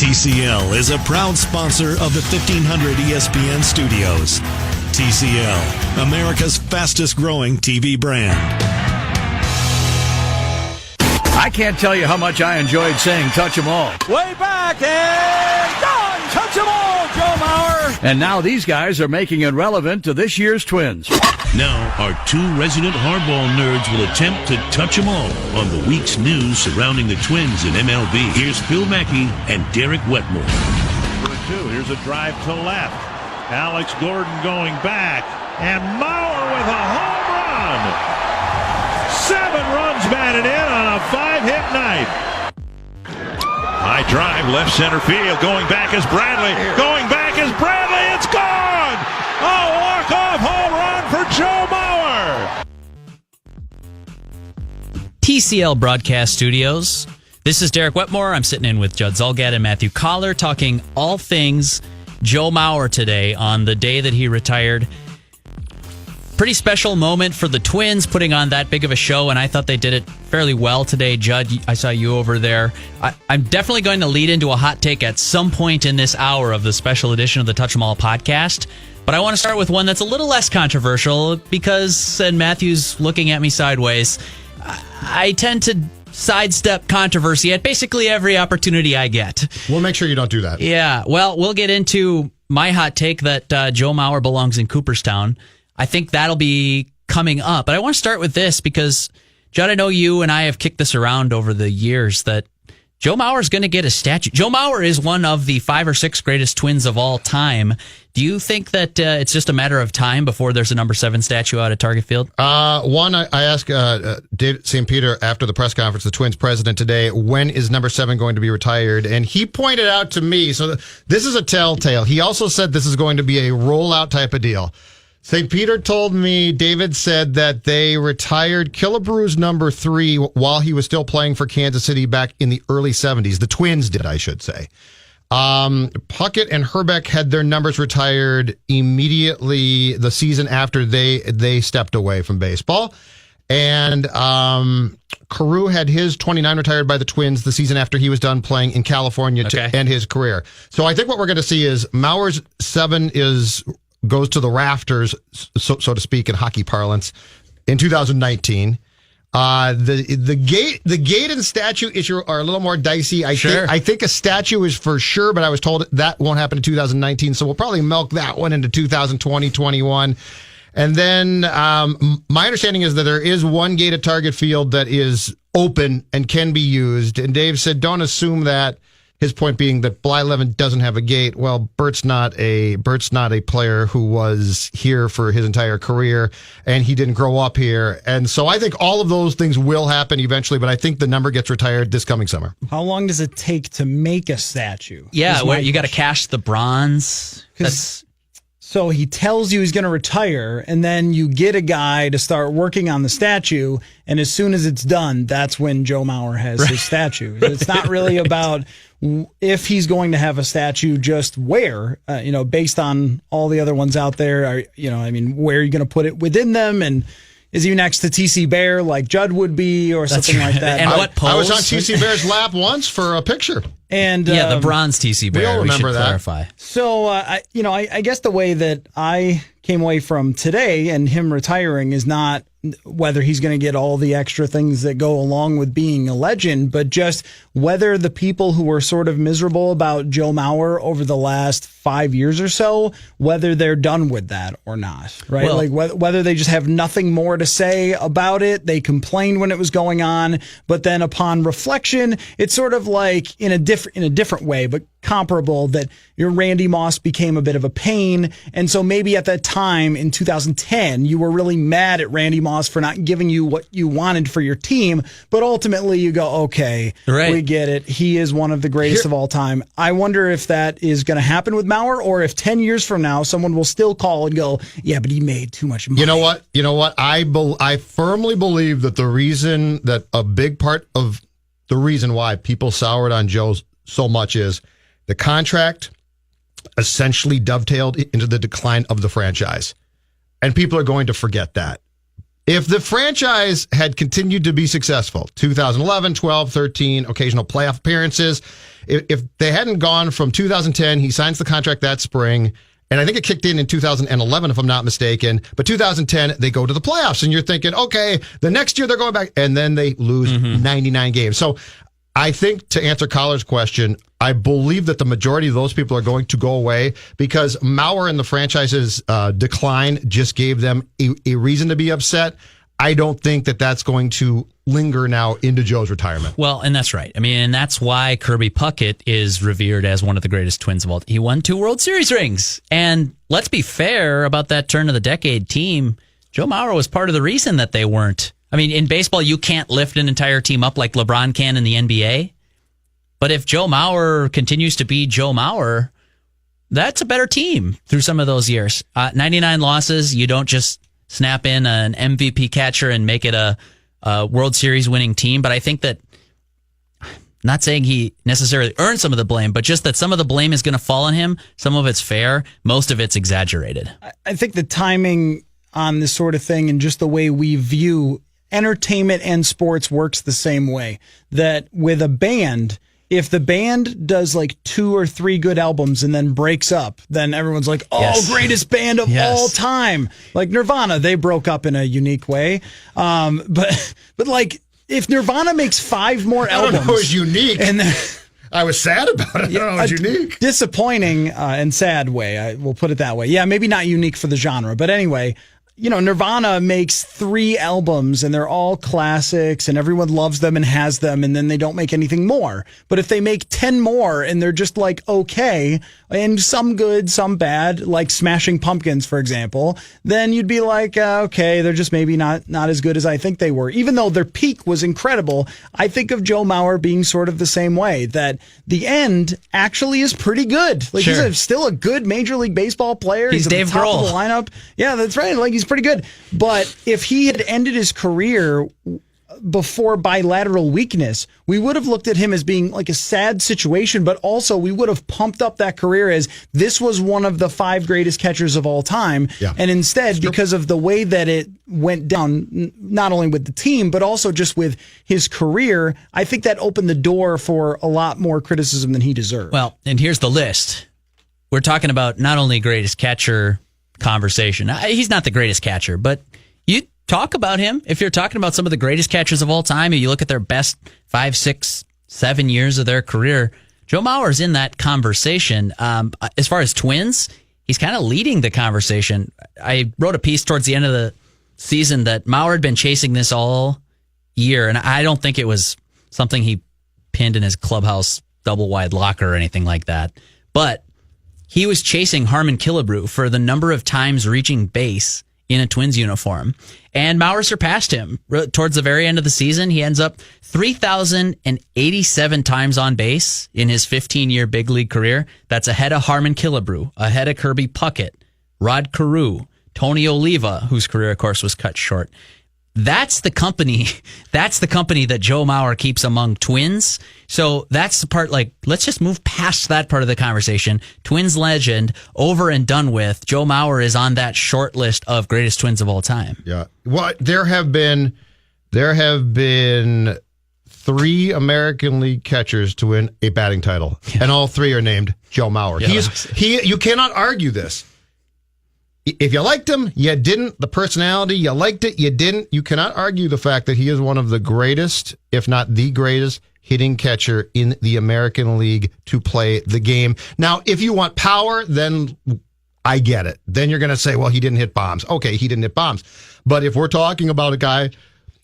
TCL is a proud sponsor of the 1500 ESPN studios. TCL, America's fastest growing TV brand. I can't tell you how much I enjoyed saying touch 'em all. Way back and done! Touch 'em all, Joe Mauer! And now these guys are making it relevant to this year's Twins. Now, our two resident hardball nerds will attempt to touch 'em all on the week's news surrounding the Twins in MLB. Here's Phil Mackey and Derek Wetmore. 2-2. Here's a drive to left. Alex Gordon going back. And Mauer with a home run. 7 runs batted in on a 5-hit night. High drive, left center field. Going back is Bradley. Going back is Bradley. It's gone! A walk-off home run for Joe Mauer. TCL Broadcast Studios. This is Derek Wetmore. I'm sitting in with Judd Zulgad and Matthew Coller talking all things Joe Mauer today on the day that he retired. Pretty special moment for the Twins putting on that big of a show, and I thought they did it fairly well today. Judd, I saw you over there. I'm definitely going to lead into a hot take at some point in this hour of the special edition of the Touch 'Em All podcast. But I want to start with one that's a little less controversial because, and Matthew's looking at me sideways, I tend to sidestep controversy at basically every opportunity I get. We'll make sure you don't do that. Yeah, well, we'll get into my hot take that Joe Mauer belongs in Cooperstown. I think that'll be coming up. But I want to start with this because, Judd, I know you and I have kicked this around over the years that Joe Mauer is going to get a statue. Joe Mauer is one of the 5 or 6 greatest Twins of all time. Do you think that it's just a matter of time before there's a number 7 statue out at Target Field? One, I asked David St. Peter after the press conference, the Twins president today, when is number 7 going to be retired? And he pointed out to me, so this is a telltale. He also said this is going to be a rollout type of deal. St. Peter told me, David said that they retired Killebrew's number 3 while he was still playing for Kansas City back in the early 70s. The Twins did, I should say. Puckett and Herbeck had their numbers retired immediately the season after they stepped away from baseball. And Carew had his 29 retired by the Twins the season after he was done playing in California to end his career. So I think what we're going to see is Mauer's 7 goes to the rafters, so to speak, in hockey parlance, in 2019. The gate and statue issue are a little more dicey. I think a statue is for sure, but I was told that won't happen in 2019, so we'll probably milk that one into 2020, 21. And then my understanding is that there is one gate at Target Field that is open and can be used. And Dave said, don't assume that. His point being that Blyleven doesn't have a gate. Well, Bert's not a player who was here for his entire career, and he didn't grow up here. And so I think all of those things will happen eventually, but I think the number gets retired this coming summer. How long does it take to make a statue? Yeah, where you got to cash the bronze. So he tells you he's going to retire, and then you get a guy to start working on the statue, and as soon as it's done, that's when Joe Mauer has his statue. It's not really about if he's going to have a statue, just where, based on all the other ones out there, where are you going to put it within them? And is he next to TC Bear like Judd would be or something like that? And what pose? I was on TC Bear's lap once for a picture. And the bronze TC Bear. We all remember that. Clarify. So, I guess the way that I came away from today and him retiring is not whether he's going to get all the extra things that go along with being a legend, but just whether the people who were sort of miserable about Joe Mauer over the last 5 years or so, whether they're done with that or not, right? Well, whether they just have nothing more to say about it. They complained when it was going on, but then upon reflection, it's sort of like in a different way, but comparable, that your Randy Moss became a bit of a pain. And so maybe at that time in 2010, you were really mad at Randy Moss for not giving you what you wanted for your team. But ultimately you go, okay, we get it. He is one of the greatest of all time. I wonder if that is going to happen with Mauer, or if 10 years from now, someone will still call and go, yeah, but he made too much money. You know what? I firmly believe that the reason that a big part of the reason why people soured on Joe so much is the contract essentially dovetailed into the decline of the franchise. And people are going to forget that. If the franchise had continued to be successful, 2011, 12, 13, occasional playoff appearances, if they hadn't gone from 2010, he signs the contract that spring, and I think it kicked in 2011, if I'm not mistaken, but 2010, they go to the playoffs, and you're thinking, okay, the next year they're going back, and then they lose 99 games. So I think, to answer Coller's question, I believe that the majority of those people are going to go away because Mauer and the franchise's decline just gave them a reason to be upset. I don't think that that's going to linger now into Joe's retirement. Well, and that's right. I mean, and that's why Kirby Puckett is revered as one of the greatest Twins of all. He won 2 World Series rings. And let's be fair about that turn of the decade team. Joe Mauer was part of the reason that they weren't. I mean, in baseball, you can't lift an entire team up like LeBron can in the NBA. But if Joe Mauer continues to be Joe Mauer, that's a better team through some of those years. 99 losses, you don't just snap in an MVP catcher and make it a World Series winning team. But I think that, not saying he necessarily earned some of the blame, but just that some of the blame is going to fall on him. Some of it's fair. Most of it's exaggerated. I think the timing on this sort of thing and just the way we view entertainment and sports works the same way. That with a band, if the band does like 2 or 3 good albums and then breaks up, then everyone's like, oh, yes, greatest band of all time. Like Nirvana, they broke up in a unique way. But like if Nirvana makes 5 more albums. I don't know, it was unique. And then, I was sad about it. I don't know, it was unique. Disappointing and sad way. We'll put it that way. Yeah, maybe not unique for the genre. But anyway, you know, Nirvana makes 3 albums and they're all classics and everyone loves them and has them, and then they don't make anything more. But if they make 10 more and they're just like okay, and some good, some bad, like Smashing Pumpkins, for example, then you'd be like, okay, they're just maybe not as good as I think they were. Even though their peak was incredible, I think of Joe Mauer being sort of the same way, that the end actually is pretty good. Like he's still a good Major League Baseball player. He's Dave at the top Grohl of the lineup. Yeah, that's right. Like he's pretty good. But if he had ended his career before bilateral weakness, we would have looked at him as being like a sad situation, but also we would have pumped up that career as this was one of the 5 greatest catchers of all time. Yeah. And instead, because of the way that it went down, not only with the team, but also just with his career, I think that opened the door for a lot more criticism than he deserved. Well, and here's the list. We're talking about not only greatest catcher conversation. He's not the greatest catcher, but you talk about him. If you're talking about some of the greatest catchers of all time, and you look at their best 5, 6, 7 years of their career, Joe Mauer's in that conversation. As far as Twins, he's kind of leading the conversation. I wrote a piece towards the end of the season that Mauer had been chasing this all year, and I don't think it was something he pinned in his clubhouse double-wide locker or anything like that. But he was chasing Harmon Killebrew for the number of times reaching base in a Twins uniform. And Mauer surpassed him. Towards the very end of the season, he ends up 3,087 times on base in his 15-year big league career. That's ahead of Harmon Killebrew, ahead of Kirby Puckett, Rod Carew, Tony Oliva, whose career, of course, was cut short. That's the company that Joe Mauer keeps among Twins. So that's the part, like, let's just move past that part of the conversation. Twins legend, over and done with. Joe Mauer is on that short list of greatest Twins of all time. Yeah. Well, there have been 3 American League catchers to win a batting title, and all 3 are named Joe Mauer. Yeah. You cannot argue this. If you liked him, you didn't. The personality, you liked it, you didn't. You cannot argue the fact that he is one of the greatest, if not the greatest, hitting catcher in the American League to play the game. Now, if you want power, then I get it. Then you're going to say, well, he didn't hit bombs. Okay, he didn't hit bombs. But if we're talking about a guy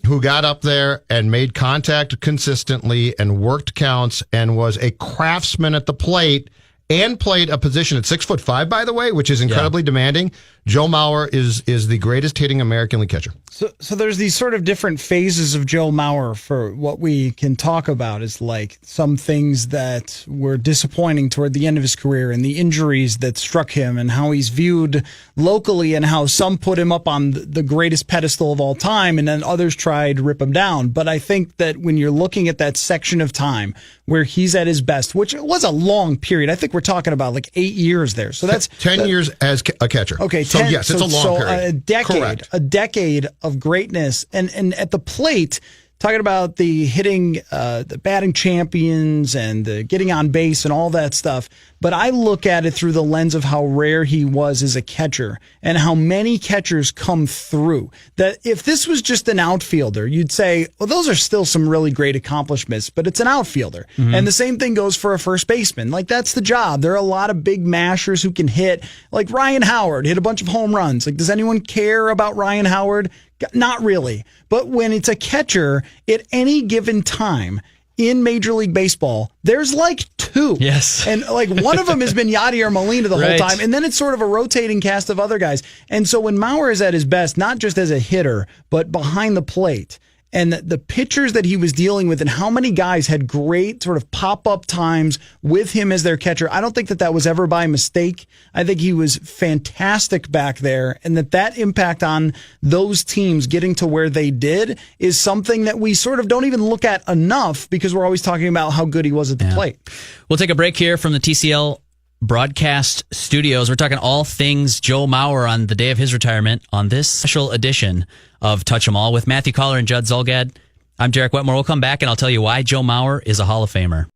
who got up there and made contact consistently and worked counts and was a craftsman at the plate, and played a position at 6'5", by the way, which is incredibly demanding. Joe Mauer is the greatest hitting American League catcher. So there's these sort of different phases of Joe Mauer for what we can talk about is like some things that were disappointing toward the end of his career and the injuries that struck him and how he's viewed locally and how some put him up on the greatest pedestal of all time and then others tried to rip him down. But I think that when you're looking at that section of time where he's at his best, which was a long period, I think we're talking about like 8 years there. So that's 10 years as a catcher. Okay, so yes, it's a long period. A decade of greatness, and at the plate. Talking about the hitting, the batting champions and the getting on base and all that stuff. But I look at it through the lens of how rare he was as a catcher and how many catchers come through. That if this was just an outfielder, you'd say, well, those are still some really great accomplishments, but it's an outfielder. Mm-hmm. And the same thing goes for a first baseman. Like, that's the job. There are a lot of big mashers who can hit. Like Ryan Howard hit a bunch of home runs. Like, does anyone care about Ryan Howard? Not really. But when it's a catcher, at any given time in Major League Baseball, there's like two. Yes. And like one of them has been Yadier Molina the right. whole time. And then it's sort of a rotating cast of other guys. And so when Mauer is at his best, not just as a hitter, but behind the plate, and the pitchers that he was dealing with and how many guys had great sort of pop-up times with him as their catcher, I don't think that was ever by mistake. I think he was fantastic back there, and that impact on those teams getting to where they did is something that we sort of don't even look at enough because we're always talking about how good he was at the plate. We'll take a break here from the TCL broadcast studios. We're talking all things Joe Mauer on the day of his retirement on this special edition of Touch 'Em All with Matthew Coller and Judd Zulgad. I'm Derek Wetmore. We'll come back and I'll tell you why Joe Mauer is a Hall of Famer.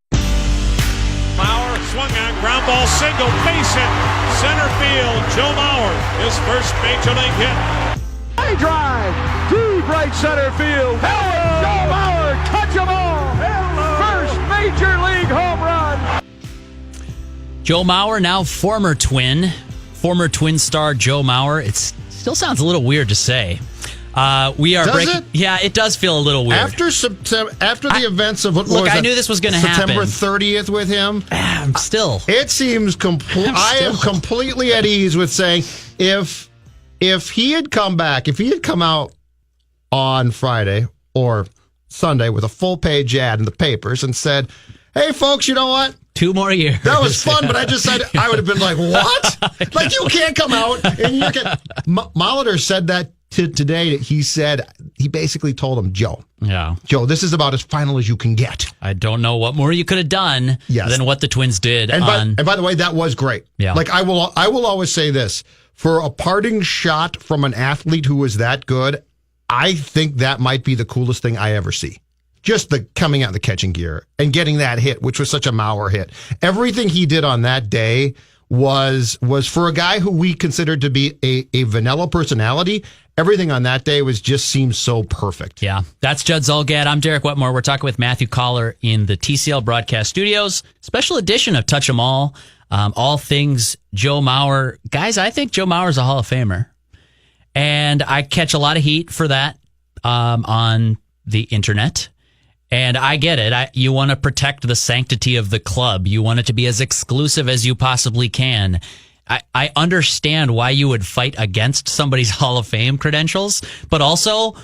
Mauer swung on, ground ball single, base hit, center field. Joe Mauer, his first major league hit. High drive, deep right center field. Hello, Joe Mauer, touch 'em all. First major league home run. Joe Mauer, now former Twin star Joe Mauer. It still sounds a little weird to say. We are breaking. It? Yeah, it does feel a little weird. After the events of I knew this was going to happen. September 30th with him. Still, it seems I am completely at ease with saying if he had come back, if he had come out on Friday or Sunday with a full page ad in the papers and said, "Hey, folks, you know what? 2 more years. That was fun, but I would have been like, what? Like, you can't come out and you can." Molitor said that today. He basically told him, Joe, this is about as final as you can get. I don't know what more you could have done than what the Twins did. And by the way, that was great. Yeah. Like, I will always say this, for a parting shot from an athlete who was that good, I think that might be the coolest thing I ever see. Just the coming out of the catching gear and getting that hit, which was such a Mauer hit. Everything he did on that day was for a guy who we considered to be a vanilla personality. Everything on that day seemed so perfect. Yeah, that's Judd Zulgad. I'm Derek Wetmore. We're talking with Matthew Coller in the TCL broadcast studios. Special edition of Touch 'Em All. All things Joe Mauer. Guys, I think Joe Mauer is a Hall of Famer. And I catch a lot of heat for that on the internet. And I get it. You want to protect the sanctity of the club. You want it to be as exclusive as you possibly can. I understand why you would fight against somebody's Hall of Fame credentials, but also,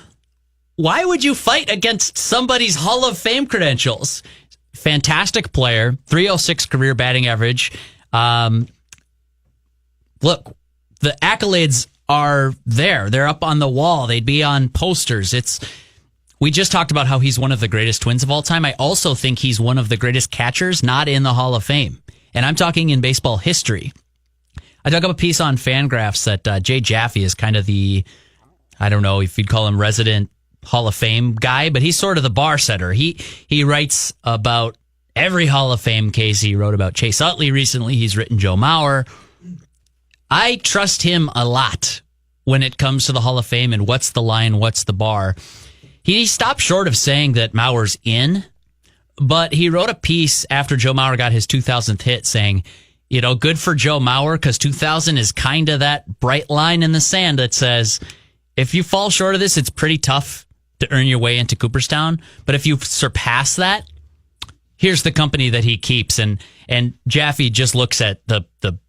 why would you fight against somebody's Hall of Fame credentials? Fantastic player, .306 career batting average. Look, the accolades are there. They're up on the wall. They'd be on posters. We just talked about how he's one of the greatest Twins of all time. I also think he's one of the greatest catchers not in the Hall of Fame. And I'm talking in baseball history. I dug up a piece on Fangraphs that Jay Jaffe is kind of the, I don't know if you'd call him resident Hall of Fame guy, but he's sort of the bar setter. He writes about every Hall of Fame case. He wrote about Chase Utley recently. He's written Joe Mauer. I trust him a lot when it comes to the Hall of Fame and what's the line, what's the bar. He stopped short of saying that Mauer's in, but he wrote a piece after Joe Mauer got his 2000th hit saying, good for Joe Mauer, because 2000 is kind of that bright line in the sand that says, if you fall short of this, it's pretty tough to earn your way into Cooperstown. But if you surpass that, here's the company that he keeps. And Jaffe just looks at the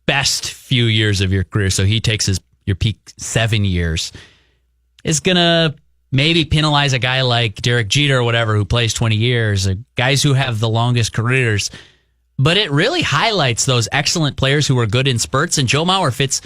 best few years of your career. So he takes your peak 7 years. Is going to maybe penalize a guy like Derek Jeter or whatever who plays 20 years, guys who have the longest careers. But it really highlights those excellent players who are good in spurts, and Joe Mauer fits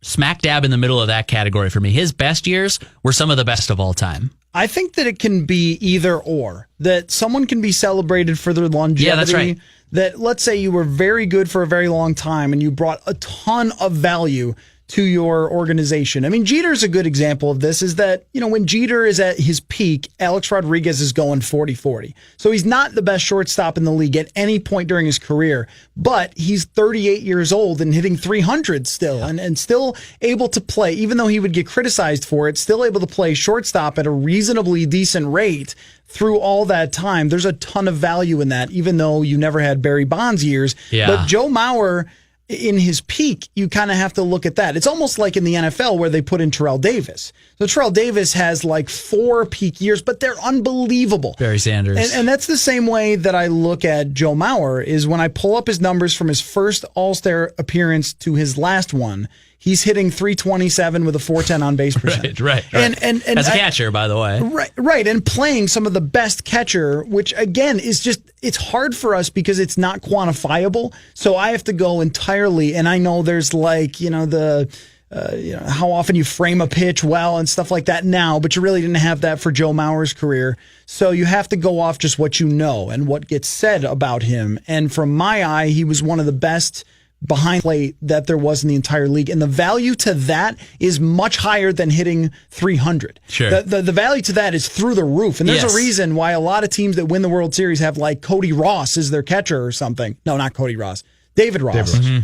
smack dab in the middle of that category for me. His best years were some of the best of all time. I think that it can be either or. That someone can be celebrated for their longevity. Yeah, that's right. That let's say you were very good for a very long time and you brought a ton of value to your organization. I mean, Jeter's a good example of this, is that, when Jeter is at his peak, Alex Rodriguez is going 40-40. So he's not the best shortstop in the league at any point during his career, but he's 38 years old and hitting 300 still, and still able to play, even though he would get criticized for it, still able to play shortstop at a reasonably decent rate through all that time. There's a ton of value in that, even though you never had Barry Bonds years. Yeah. But Joe Mauer, in his peak, you kind of have to look at that. It's almost like in the NFL where they put in Terrell Davis. So Terrell Davis has like 4 peak years, but they're unbelievable. Barry Sanders. And that's the same way that I look at Joe Mauer, is when I pull up his numbers from his first All-Star appearance to his last one, he's hitting 327 with a 410 on base percentage. Right. And as a catcher, by the way. Right. And playing some of the best catcher, which again is just, it's hard for us because it's not quantifiable. So I have to go entirely. And I know there's like, how often you frame a pitch well and stuff like that now, but you really didn't have that for Joe Mauer's career. So you have to go off just what you know and what gets said about him. And from my eye, he was one of the best behind plate that there was in the entire league. And the value to that is much higher than hitting 300. Sure. The value to that is through the roof. And there's a reason why a lot of teams that win the World Series have like Cody Ross as their catcher or something. No, not Cody Ross. David Ross. Mm-hmm.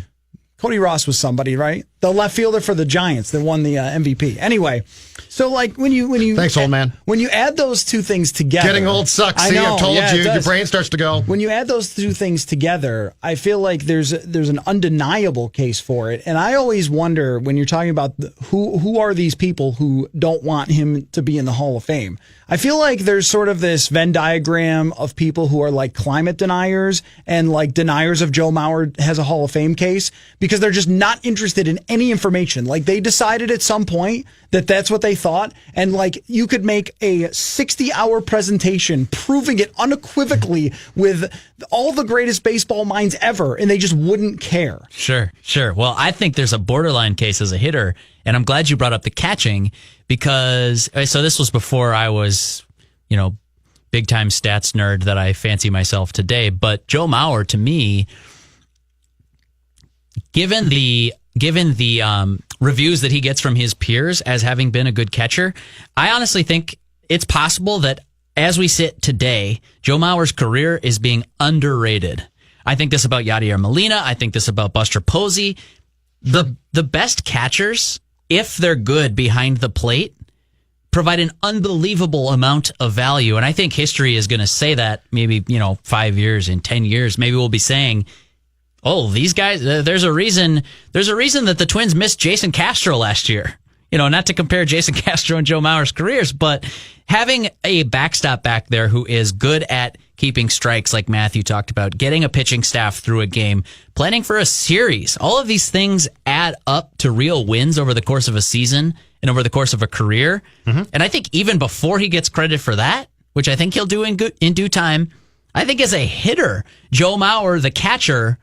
Cody Ross was somebody, right? The left fielder for the Giants that won the MVP. Anyway, so like when you thanks, old man. When you add those two things together, getting old sucks. See, I've told you, your brain starts to go. When you add those two things together, I feel like there's an undeniable case for it. And I always wonder when you're talking about who are these people who don't want him to be in the Hall of Fame. I feel like there's sort of this Venn diagram of people who are like climate deniers and like deniers of Joe Mauer has a Hall of Fame case because they're just not interested in any information. Like they decided at some point that that's what they thought. And like you could make a 60-hour presentation proving it unequivocally with all the greatest baseball minds ever, and they just wouldn't care. Sure. Well, I think there's a borderline case as a hitter, and I'm glad you brought up the catching because, so this was before I was, big time stats nerd that I fancy myself today. But Joe Mauer, to me, given the reviews that he gets from his peers as having been a good catcher, I honestly think it's possible that as we sit today, Joe Mauer's career is being underrated. I think this about Yadier Molina. I think this about Buster Posey. The best catchers, if they're good behind the plate, provide an unbelievable amount of value. And I think history is going to say that maybe, 5 years, in 10 years, maybe we'll be saying, oh, these guys, there's a reason that the Twins missed Jason Castro last year. Not to compare Jason Castro and Joe Mauer's careers, but having a backstop back there who is good at keeping strikes like Matthew talked about, getting a pitching staff through a game, planning for a series, all of these things add up to real wins over the course of a season and over the course of a career. Mm-hmm. And I think even before he gets credit for that, which I think he'll do in due time, I think as a hitter, Joe Mauer, the catcher,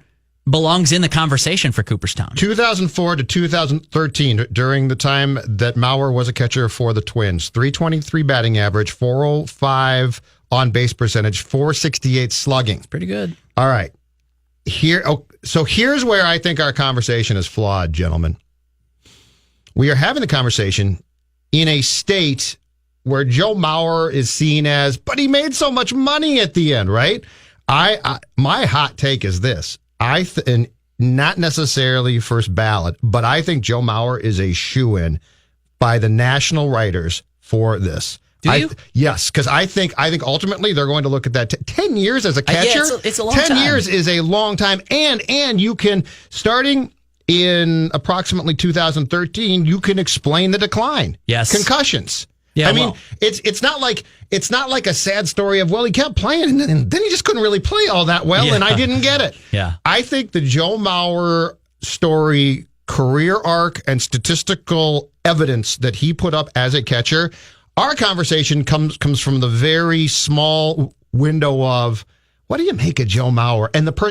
belongs in the conversation for Cooperstown. 2004 to 2013, during the time that Mauer was a catcher for the Twins, 323 batting average, 405 on base percentage, 468 slugging. It's pretty good. All right. So here's where I think our conversation is flawed, gentlemen. We are having the conversation in a state where Joe Mauer is seen as, but he made so much money at the end, right? My hot take is this. And not necessarily first ballot, but I think Joe Mauer is a shoo-in by the national writers for this. Do you? Yes, because I think ultimately they're going to look at that. 10 years as a catcher, it's a long time. 10 years is a long time, and you can, starting in approximately 2013, you can explain the decline. Yes, concussions. Yeah, I mean, it's not like a sad story of, well, he kept playing and then he just couldn't really play all that well, and I didn't get it. Yeah. I think the Joe Mauer story, career arc, and statistical evidence that he put up as a catcher, our conversation comes from the very small window of, what do you make of Joe Mauer?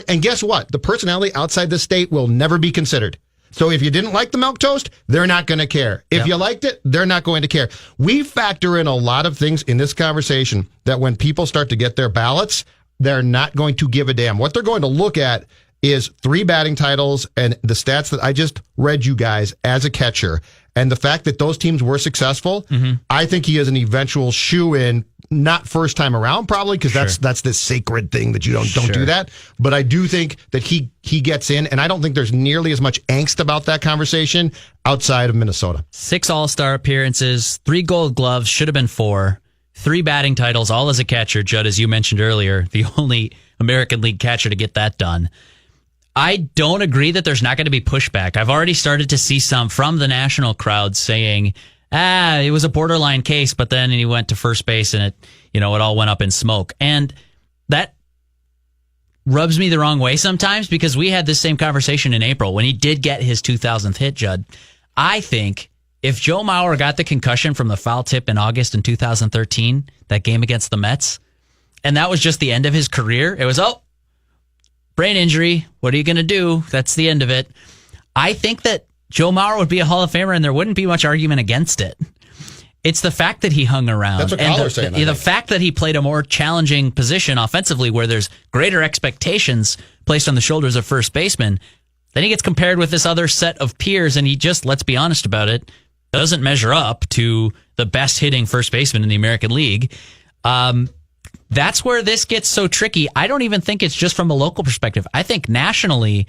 And guess what? The personality outside the state will never be considered. So if you didn't like the milquetoast, they're not going to care. If you liked it, they're not going to care. We factor in a lot of things in this conversation that when people start to get their ballots, they're not going to give a damn. What they're going to look at is 3 batting titles and the stats that I just read you guys as a catcher. And the fact that those teams were successful, I think he is an eventual shoe-in, not first time around probably, because that's this sacred thing that you don't do that. But I do think that he gets in, and I don't think there's nearly as much angst about that conversation outside of Minnesota. 6 All-Star appearances, 3 Gold Gloves, should have been 4, 3 batting titles, all as a catcher. Judd, as you mentioned earlier, the only American League catcher to get that done. I don't agree that there's not going to be pushback. I've already started to see some from the national crowd saying, it was a borderline case, but then he went to first base and it all went up in smoke. And that rubs me the wrong way sometimes, because we had this same conversation in April when he did get his 2000th hit, Judd. I think if Joe Mauer got the concussion from the foul tip in August in 2013, that game against the Mets, and that was just the end of his career, it was, brain injury, what are you going to do? That's the end of it. I think that Joe Mauer would be a Hall of Famer and there wouldn't be much argument against it. It's the fact that he hung around. That's what Coller's saying. The fact that he played a more challenging position offensively where there's greater expectations placed on the shoulders of first baseman. Then he gets compared with this other set of peers and he just, let's be honest about it, doesn't measure up to the best hitting first baseman in the American League. That's where this gets so tricky. I don't even think it's just from a local perspective. I think nationally,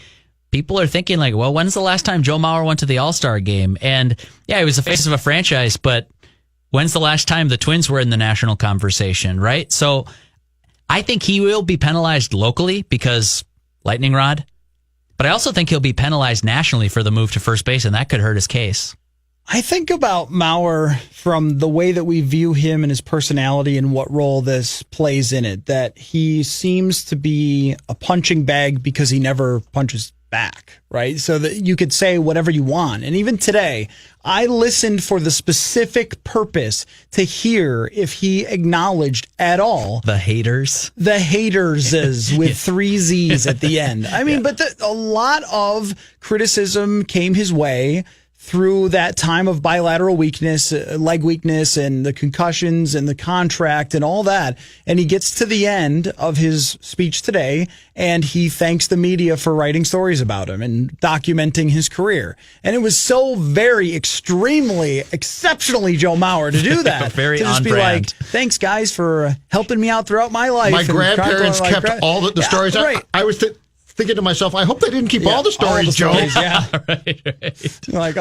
people are thinking like, well, when's the last time Joe Mauer went to the All-Star game? And yeah, he was the face of a franchise, but when's the last time the Twins were in the national conversation, right? So I think he will be penalized locally because lightning rod, but I also think he'll be penalized nationally for the move to first base, and that could hurt his case. I think about Mauer from the way that we view him and his personality and what role this plays in it, that he seems to be a punching bag because he never punches back, right? So that you could say whatever you want. And even today, I listened for the specific purpose to hear if he acknowledged at all the haters with 3 Z's at the end. I mean, but a lot of criticism came his way through that time of bilateral weakness, leg weakness, and the concussions and the contract and all that. And he gets to the end of his speech today and he thanks the media for writing stories about him and documenting his career. And it was so very extremely, exceptionally Joe Mauer to do that. Very to just on be brand. like, thanks guys for helping me out throughout my life. My grandparents kept all the stories. Right. I was thinking to myself, I hope they didn't keep all the stories, Joe. Yeah. right. Like,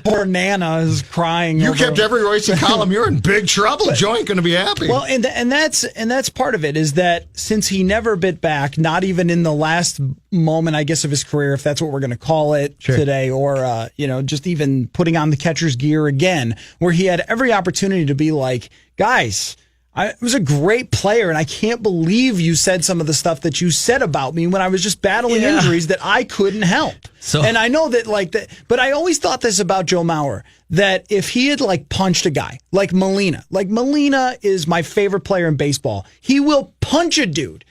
poor Nana is crying. You over kept every Royce column. You're in big trouble. Joe ain't going to be happy. Well, and that's part of it, is that since he never bit back, not even in the last moment, I guess, of his career, if that's what we're going to call it today, or just even putting on the catcher's gear again, where he had every opportunity to be like, guys, I was a great player, and I can't believe you said some of the stuff that you said about me when I was just battling injuries that I couldn't help. And I know that, but I always thought this about Joe Mauer, that if he had punched a guy like Molina is my favorite player in baseball. He will punch a dude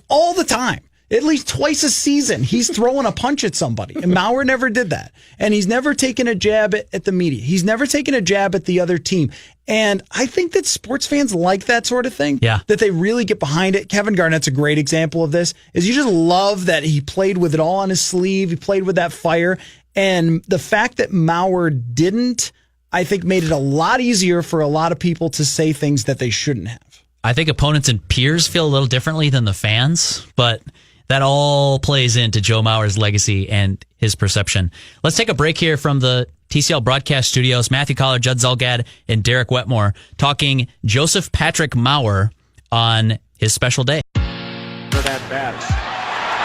all the time. At least twice a season, he's throwing a punch at somebody. And Mauer never did that. And he's never taken a jab at the media. He's never taken a jab at the other team. And I think that sports fans like that sort of thing. Yeah. That they really get behind it. Kevin Garnett's a great example of this, is you just love that he played with it all on his sleeve. He played with that fire. And the fact that Mauer didn't, I think, made it a lot easier for a lot of people to say things that they shouldn't have. I think opponents and peers feel a little differently than the fans, but that all plays into Joe Mauer's legacy and his perception. Let's take a break here from the TCL broadcast studios. Matthew Coller, Judd Zulgad, and Derek Wetmore talking Joseph Patrick Mauer on his special day. For that bat.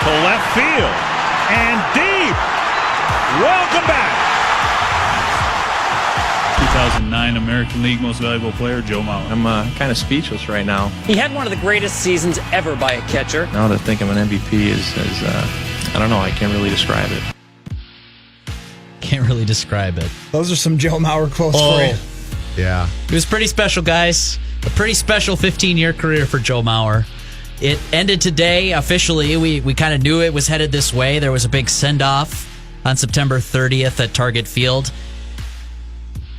To left field and deep. Welcome back. 2009 American League Most Valuable Player, Joe Mauer. I'm kind of speechless right now. He had one of the greatest seasons ever by a catcher. Now to think of an MVP is I don't know, I can't really describe it. Can't really describe it. Those are some Joe Mauer quotes for you. Yeah. It was pretty special, guys. A pretty special 15-year career for Joe Mauer. It ended today officially. We kind of knew it was headed this way. There was a big send-off on September 30th at Target Field.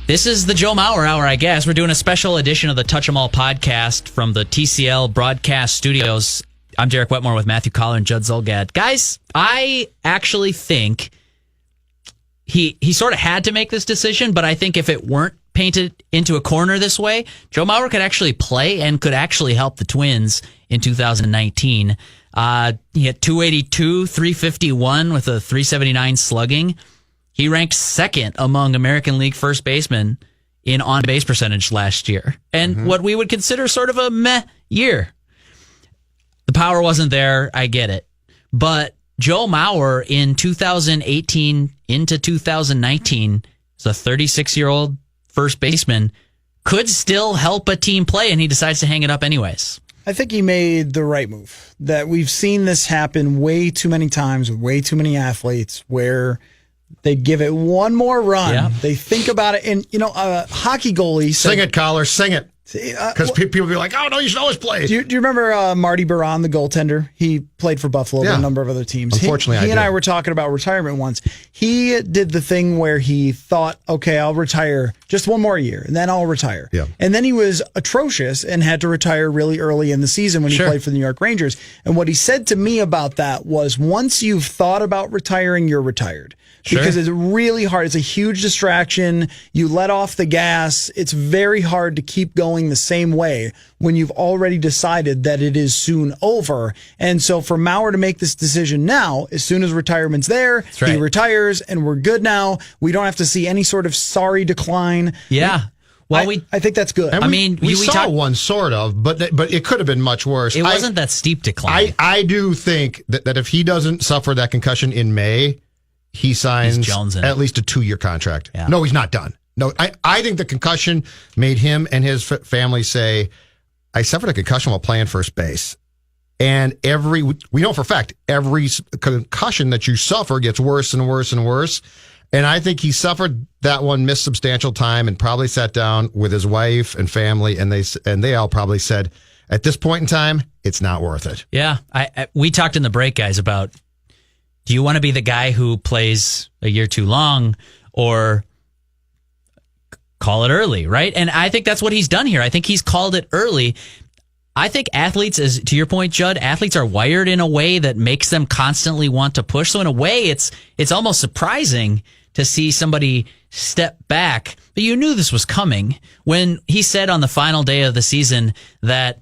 This is the Joe Mauer Hour, I guess. We're doing a special edition of the Touch 'Em All podcast from the TCL broadcast studios. I'm Derek Wetmore with Matthew Coller and Judd Zulgad. Guys, I actually think he sort of had to make this decision, but I think if it weren't painted into a corner this way, Joe Mauer could actually play and could actually help the Twins in 2019. He had 282, 351 with a 379 slugging. He ranked second among American League first basemen in on-base percentage last year. And what we would consider sort of a meh year. The power wasn't there, I get it. But Joe Mauer in 2018 into 2019 is a 36-year-old first baseman, could still help a team play, and he decides to hang it up anyways. I think he made the right move. That we've seen this happen way too many times with way too many athletes where they give it one more run. Yeah. They think about it. And, a hockey goalie said, Sing it, Collar, sing it. Because people be like, oh, no, you should always play. Do you remember Marty Baron, the goaltender? He played for Buffalo and a number of other teams. Unfortunately, he and I were talking about retirement once. He did the thing where he thought, okay, I'll retire just one more year, and then I'll retire. Yeah. And then he was atrocious and had to retire really early in the season when he played for the New York Rangers. And what he said to me about that was, once you've thought about retiring, you're retired. Because it's really hard. It's a huge distraction. You let off the gas. It's very hard to keep going the same way when you've already decided that it is soon over. And so for Mauer to make this decision now, as soon as retirement's there, he retires and we're good now. We don't have to see any sort of sorry decline. Yeah. Well, I think that's good. We saw one sort of, but it could have been much worse. It wasn't that steep decline. I do think that if he doesn't suffer that concussion in May, he signs at least a 2-year contract. Yeah. No, he's not done. No, I think the concussion made him and his family say, I suffered a concussion while playing first base. And we know for a fact, every concussion that you suffer gets worse and worse and worse. And I think he suffered that one, missed substantial time, and probably sat down with his wife and family, and they all probably said, at this point in time, it's not worth it. Yeah. We talked in the break, guys, about, do you want to be the guy who plays a year too long or call it early, right? And I think that's what he's done here. I think he's called it early. I think athletes, as to your point, Judd, athletes are wired in a way that makes them constantly want to push. So in a way, it's almost surprising to see somebody step back. But you knew this was coming when he said on the final day of the season that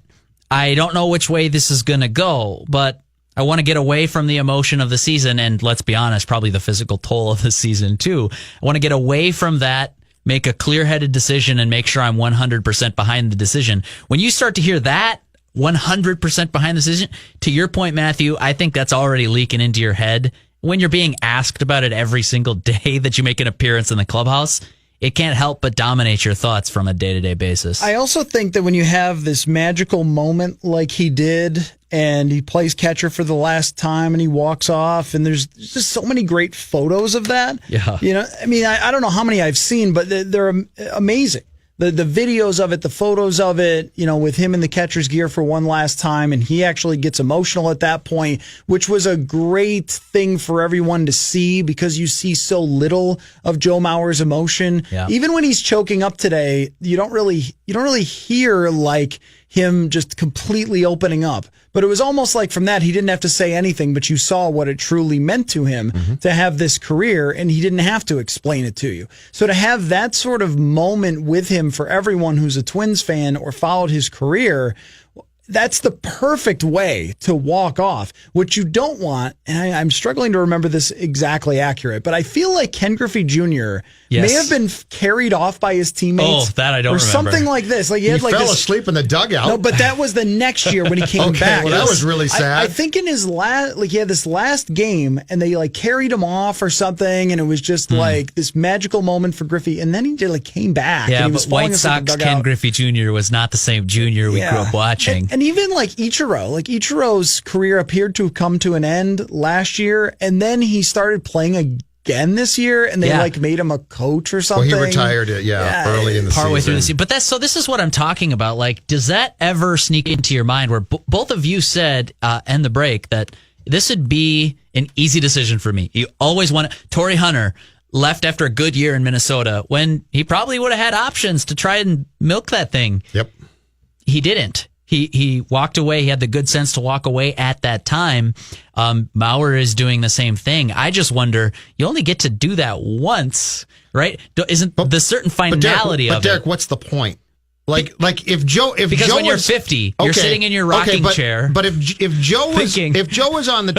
I don't know which way this is going to go, but I want to get away from the emotion of the season, and let's be honest, probably the physical toll of the season too. I want to get away from that, make a clear-headed decision, and make sure I'm 100% behind the decision. When you start to hear that, 100% behind the decision, to your point, Matthew, I think that's already leaking into your head. When you're being asked about it every single day that you make an appearance in the clubhouse, it can't help but dominate your thoughts from a day-to-day basis. I also think that when you have this magical moment like he did, and he plays catcher for the last time and he walks off, and there's just so many great photos of that. Yeah. I don't know how many I've seen, but they're amazing. The videos of it, the photos of it, with him in the catcher's gear for one last time, and he actually gets emotional at that point, which was a great thing for everyone to see because you see so little of Joe Mauer's emotion. Yeah. Even when he's choking up today, you don't really hear like him just completely opening up. But it was almost like from that, he didn't have to say anything, but you saw what it truly meant to him to have this career, and he didn't have to explain it to you. So to have that sort of moment with him for everyone who's a Twins fan or followed his career, that's the perfect way to walk off. What you don't want, and I'm struggling to remember this exactly accurate, but I feel like Ken Griffey Jr. may have been carried off by his teammates. Oh, that I don't remember. Or something like this. Like he fell asleep in the dugout. No, but that was the next year when he came back. Well, that was really sad. I think in his he had this last game, and they carried him off or something, and it was just like this magical moment for Griffey, and then he came back. Yeah, and he was but White Sox Ken Griffey Jr. was not the same junior we grew up watching. And even Ichiro's career appeared to have come to an end last year, and then he started playing again this year, and they made him a coach or something. Well, he retired early in the season. Partway through the season. But this is what I'm talking about. Like, does that ever sneak into your mind where both of you said, and the break, that this would be an easy decision for me. You always want to. Torrey Hunter left after a good year in Minnesota when he probably would have had options to try and milk that thing. Yep. He didn't. He walked away. He had the good sense to walk away at that time. Mauer is doing the same thing. I just wonder, you only get to do that once, right? Isn't the certain finality of it? But Derek, what's the point? Like if Joe when you're 50, you're sitting in your rocking chair. But if Joe was on the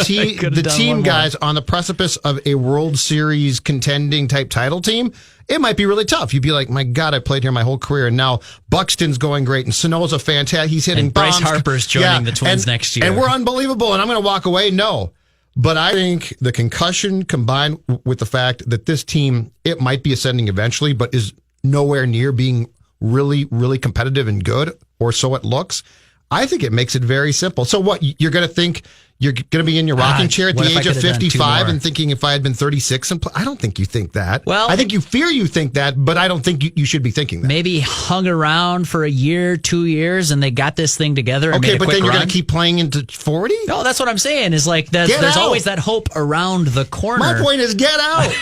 team guys on the precipice of a World Series contending type title team, it might be really tough. You'd be like, my God, I played here my whole career, and now Buxton's going great, and Sano's a fantastic. He's hitting and Bryce bombs. Harper's joining the Twins next year, and we're unbelievable. And I'm going to walk away. No. But I think the concussion combined with the fact that this team, it might be ascending eventually, but is nowhere near being really, really competitive and good, or so it looks. I think it makes it very simple. So what, you're going to think you're going to be in your rocking chair at the age of 55 and thinking if I had been 36 and I don't think you think that. Well, I think you think that, but I don't think you should be thinking that. Maybe hung around for a year, 2 years, and they got this thing together. And okay, made a but quick then you're run. going to keep playing into 40? No, that's what I'm saying. Is like there's always that hope around the corner. My point is get out.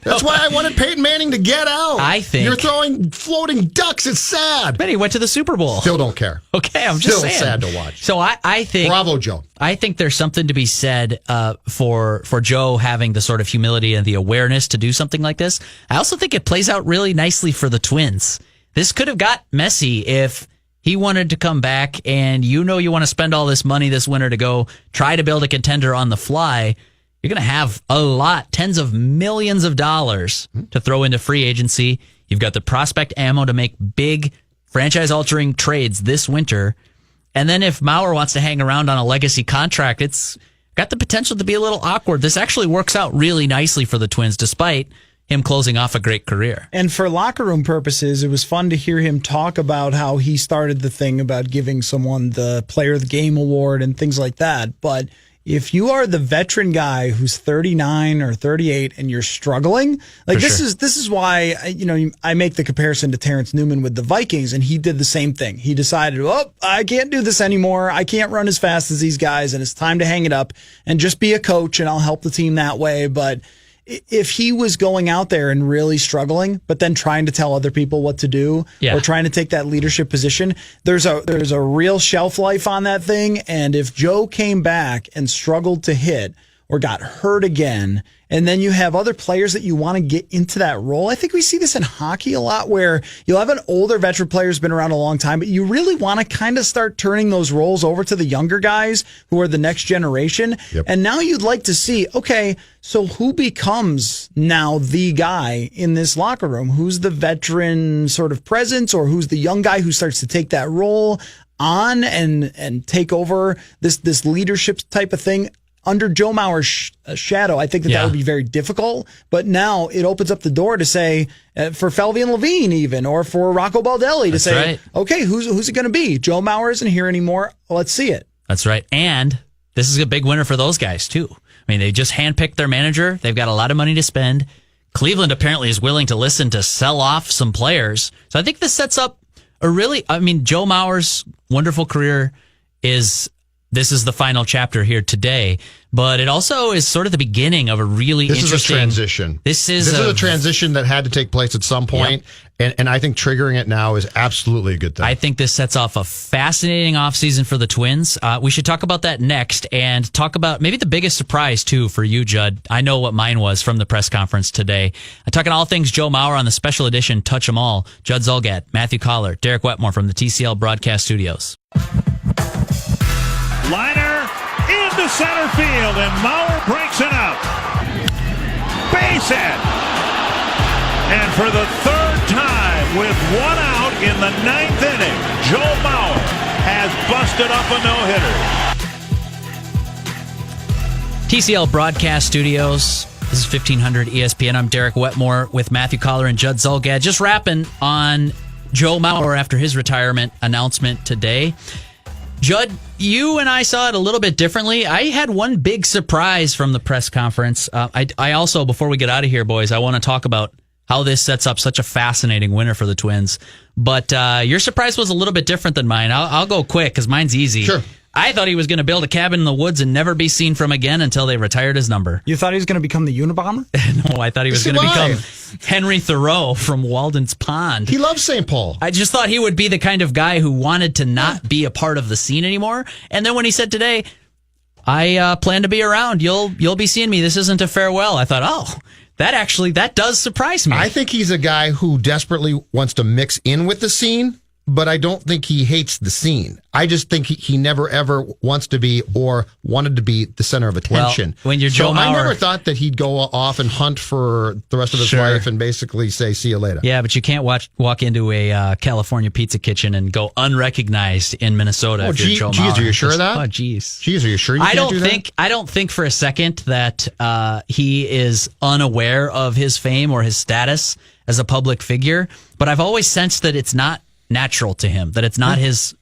That's why I wanted Peyton Manning to get out. I think you're throwing floating ducks. It's sad. But he went to the Super Bowl. Still don't care. Okay, I'm just saying. Still sad to watch. So I think bravo, Joe. I think there's something to be said for Joe having the sort of humility and the awareness to do something like this. I also think it plays out really nicely for the Twins. This could have got messy if he wanted to come back and you want to spend all this money this winter to go try to build a contender on the fly. You're going to have a lot, tens of millions of dollars to throw into free agency. You've got the prospect ammo to make big franchise-altering trades this winter. And then if Mauer wants to hang around on a legacy contract, it's got the potential to be a little awkward. This actually works out really nicely for the Twins, despite him closing off a great career. And for locker room purposes, it was fun to hear him talk about how he started the thing about giving someone the Player of the Game award and things like that. But if you are the veteran guy who's 39 or 38 and you're struggling, like this is why I make the comparison to Terrence Newman with the Vikings, and he did the same thing. He decided, I can't do this anymore. I can't run as fast as these guys, and it's time to hang it up and just be a coach, and I'll help the team that way. But if he was going out there and really struggling, but then trying to tell other people what to do or trying to take that leadership position, there's a real shelf life on that thing. And if Joe came back and struggled to hit or got hurt again, and then you have other players that you want to get into that role. I think we see this in hockey a lot where you'll have an older veteran player who's been around a long time, but you really want to kind of start turning those roles over to the younger guys who are the next generation. Yep. And now you'd like to see, okay, so who becomes now the guy in this locker room? Who's the veteran sort of presence, or who's the young guy who starts to take that role on and take over this leadership type of thing? Under Joe Mauer's shadow, I think that would be very difficult. But now it opens up the door to say, for Felvian Levine even, or for Rocco Baldelli to say, okay, who's it going to be? Joe Mauer isn't here anymore. Let's see it. That's right. And this is a big winner for those guys, too. I mean, they just handpicked their manager. They've got a lot of money to spend. Cleveland apparently is willing to listen to sell off some players. So I think this sets up Joe Mauer's wonderful career this is the final chapter here today, but it also is sort of the beginning of a really interesting... This is a transition. This is a transition that had to take place at some point, and I think triggering it now is absolutely a good thing. I think this sets off a fascinating offseason for the Twins. We should talk about that next, and talk about maybe the biggest surprise, too, for you, Judd. I know what mine was from the press conference today. I'm talking all things Joe Mauer on the special edition Touch 'Em All. Judd Zulgad, Matthew Coller, Derek Wetmore from the TCL Broadcast Studios. Liner into center field, and Mauer breaks it up. Base hit. And for the third time, with one out in the ninth inning, Joe Mauer has busted up a no-hitter. TCL Broadcast Studios. This is 1500 ESPN. I'm Derek Wetmore with Matthew Coller and Judd Zulgad. Just wrapping on Joe Mauer after his retirement announcement today. Judd, you and I saw it a little bit differently. I had one big surprise from the press conference. I also, before we get out of here, boys, I want to talk about how this sets up such a fascinating winner for the Twins. But your surprise was a little bit different than mine. I'll go quick because mine's easy. Sure. I thought he was going to build a cabin in the woods and never be seen from again until they retired his number. You thought he was going to become the Unabomber? No, I thought he was going to become Henry Thoreau from Walden's Pond. He loves St. Paul. I just thought he would be the kind of guy who wanted to not be a part of the scene anymore. And then when he said today, I plan to be around, you'll be seeing me. This isn't a farewell. I thought, oh, that does surprise me. I think he's a guy who desperately wants to mix in with the scene, but I don't think he hates the scene. I just think he never ever wants to be or wanted to be the center of attention. Well, when you're Joe Mauer, I never thought that he'd go off and hunt for the rest of his life and basically say, see you later. Yeah, but you can't walk into a California pizza kitchen and go unrecognized in Minnesota if you're Joe Mauer. Are you sure of that? Oh, geez. Geez, are you sure you can't do that? I don't think for a second that he is unaware of his fame or his status as a public figure, but I've always sensed that it's not natural to him, that it's not his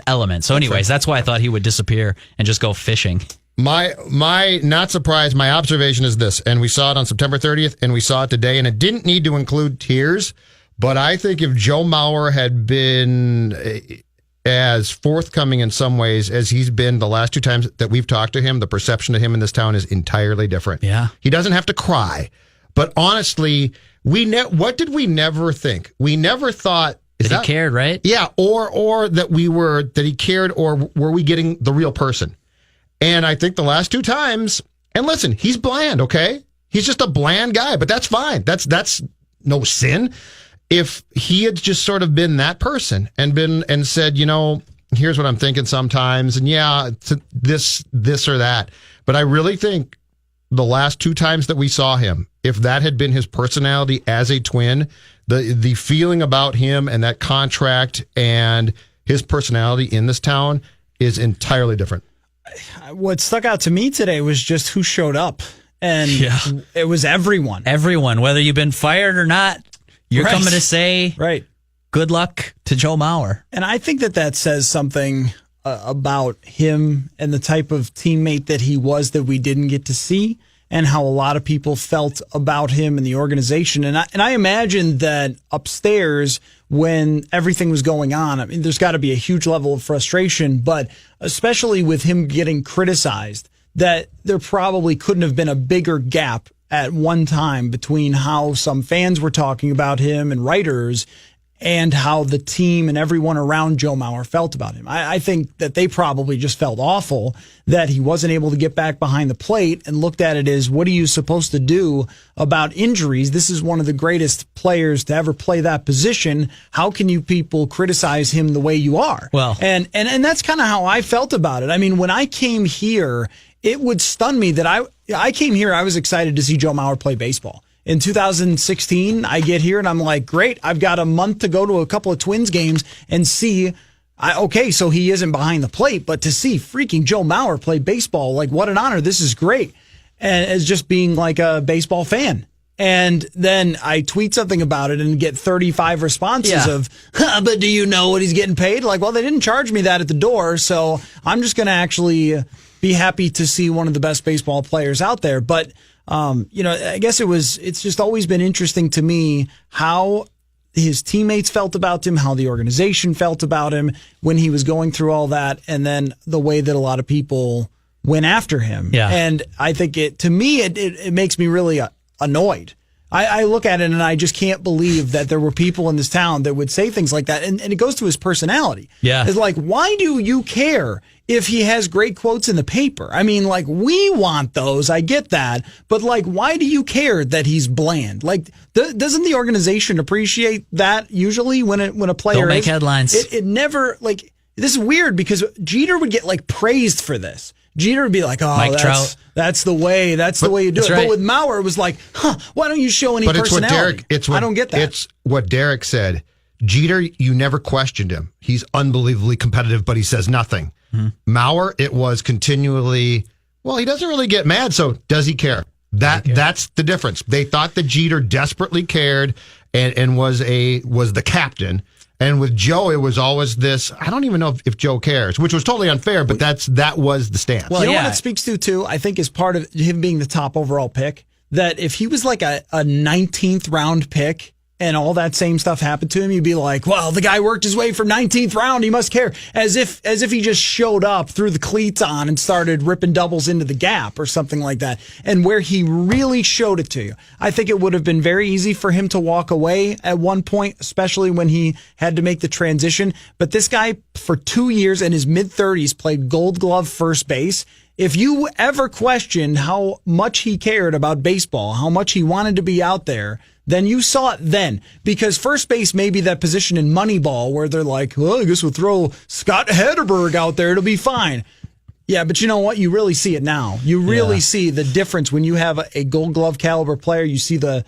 element. So anyways, that's why I thought he would disappear and just go fishing. My not surprised, my observation is this, and we saw it on September 30th, and we saw it today, and it didn't need to include tears, but I think if Joe Mauer had been as forthcoming in some ways as he's been the last two times that we've talked to him, the perception of him in this town is entirely different. Yeah. He doesn't have to cry, but honestly, what did we never think? We never thought that he cared, right? Yeah, or that he cared, or were we getting the real person? And I think the last two times, and listen, he's bland, okay? He's just a bland guy, but that's fine. That's no sin. If he had just sort of been that person and said, here's what I'm thinking sometimes, and yeah, this or that. But I really think the last two times that we saw him, if that had been his personality as a Twin, the feeling about him and that contract and his personality in this town is entirely different. What stuck out to me today was just who showed up. And it was everyone. Everyone, whether you've been fired or not, you're coming to say good luck to Joe Mauer. And I think that says something about him and the type of teammate that he was that we didn't get to see, and how a lot of people felt about him and the organization. And I imagine that upstairs when everything was going on, I mean, there's got to be a huge level of frustration, but especially with him getting criticized, that there probably couldn't have been a bigger gap at one time between how some fans were talking about him and writers and how the team and everyone around Joe Mauer felt about him. I think that they probably just felt awful that he wasn't able to get back behind the plate and looked at it as, what are you supposed to do about injuries? This is one of the greatest players to ever play that position. How can you people criticize him the way you are? Well, and that's kind of how I felt about it. I mean, when I came here, it would stun me that I came here, I was excited to see Joe Mauer play baseball. In 2016, I get here and I'm like, great, I've got a month to go to a couple of Twins games and see, so he isn't behind the plate, but to see freaking Joe Mauer play baseball, like, what an honor. This is great. And as just being like a baseball fan. And then I tweet something about it and get 35 responses of, but do you know what he's getting paid? Like, well, they didn't charge me that at the door, so I'm just going to actually be happy to see one of the best baseball players out there. But I guess it's just always been interesting to me how his teammates felt about him, how the organization felt about him when he was going through all that, and then the way that a lot of people went after him. Yeah. And I think it makes me really annoyed. I look at it and I just can't believe that there were people in this town that would say things like that. And it goes to his personality. Yeah. It's like, why do you care if he has great quotes in the paper? I mean, like, we want those. I get that. But, like, why do you care that he's bland? Like, doesn't the organization appreciate that usually when a player don't make headlines? It never, like, this is weird because Jeter would get, like, praised for this. Jeter would be like, oh, that's the way you do it. Right. But with Mauer, it was like, why don't you show any personality? I don't get that. It's what Derek said. Jeter, you never questioned him. He's unbelievably competitive, but he says nothing. Mm-hmm. Mauer, it was continually, well, he doesn't really get mad, so does he care? That's the difference. They thought that Jeter desperately cared and was the captain. And with Joe, it was always this, I don't even know if Joe cares, which was totally unfair, but that was the stance. Well, you know what it speaks to, too? I think is part of him being the top overall pick, that if he was like a 19th round pick and all that same stuff happened to him, you'd be like, well, the guy worked his way from 19th round. He must care. As if he just showed up, threw the cleats on, and started ripping doubles into the gap or something like that. And where he really showed it to you, I think it would have been very easy for him to walk away at one point, especially when he had to make the transition. But this guy, for 2 years in his mid-30s, played Gold Glove first base. If you ever questioned how much he cared about baseball, how much he wanted to be out there, then you saw it then. Because first base may be that position in Moneyball where they're like, well, I guess we'll throw Scott Hederberg out there. It'll be fine. Yeah, but you know what? You really see it now. You really see the difference when you have a Gold Glove caliber player. You see the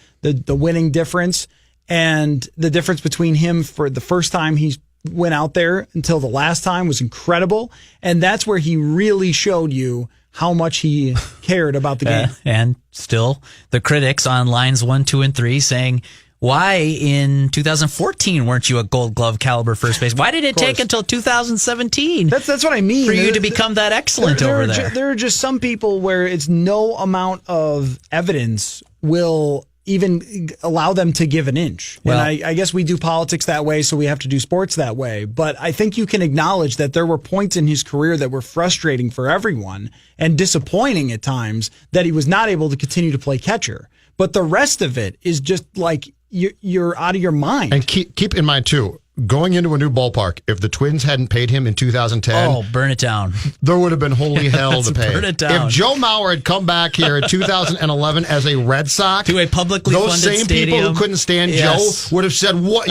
winning difference, and the difference between him for the first time he went out there until the last time was incredible. And that's where he really showed you how much he cared about the game. And still, the critics on lines 1, 2, and 3 saying, why in 2014 weren't you a Gold Glove caliber first base? Why did it take until 2017? That's what I mean. For you to become that excellent over there. There are just some people where it's no amount of evidence will even allow them to give an inch. Well, and I guess we do politics that way, so we have to do sports that way. But I think you can acknowledge that there were points in his career that were frustrating for everyone and disappointing at times that he was not able to continue to play catcher. But the rest of it is just like you're out of your mind. And keep in mind, too, going into a new ballpark, if the Twins hadn't paid him in 2010... Oh, burn it down. There would have been holy hell to pay. Burn it down. If Joe Mauer had come back here in 2011 as a Red Sox... To a publicly funded stadium. Those same people who couldn't stand Joe would have said, what...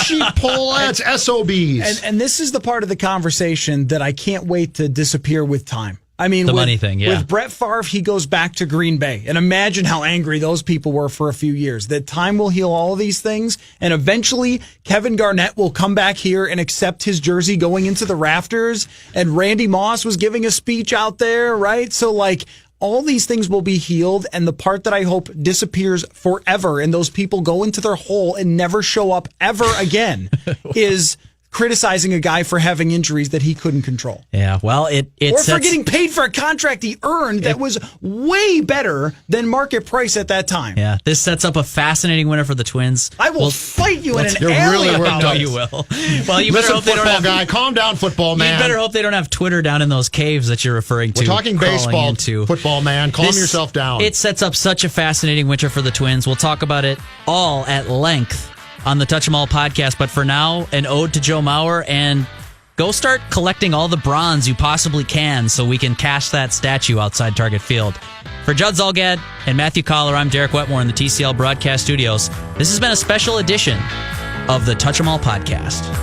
cheap polettes, SOBs. And this is the part of the conversation that I can't wait to disappear with time. I mean, the money thing, With Brett Favre, he goes back to Green Bay. And imagine how angry those people were for a few years. That time will heal all of these things. And eventually, Kevin Garnett will come back here and accept his jersey going into the rafters. And Randy Moss was giving a speech out there, right? So, like, all these things will be healed. And the part that I hope disappears forever and those people go into their hole and never show up ever again is criticizing a guy for having injuries that he couldn't control. Yeah, well, or for getting paid for a contract he earned that was way better than market price at that time. Yeah, this sets up a fascinating winner for the Twins. I will fight you in an You're alley really about No, it. you will. Well, you better Listen, hope they don't football have. guy, calm down, football man. You better hope they don't have Twitter down in those caves that you're referring to. We're talking baseball, into. football man. Calm yourself down. It sets up such a fascinating winter for the Twins. We'll talk about it all at length on the Touch 'Em All podcast. But for now, an ode to Joe Mauer, and go start collecting all the bronze you possibly can so we can cash that statue outside Target Field. For Judd Zulgad and Matthew Coller, I'm Derek Wetmore in the TCL Broadcast Studios. This has been a special edition of the Touch 'Em All podcast.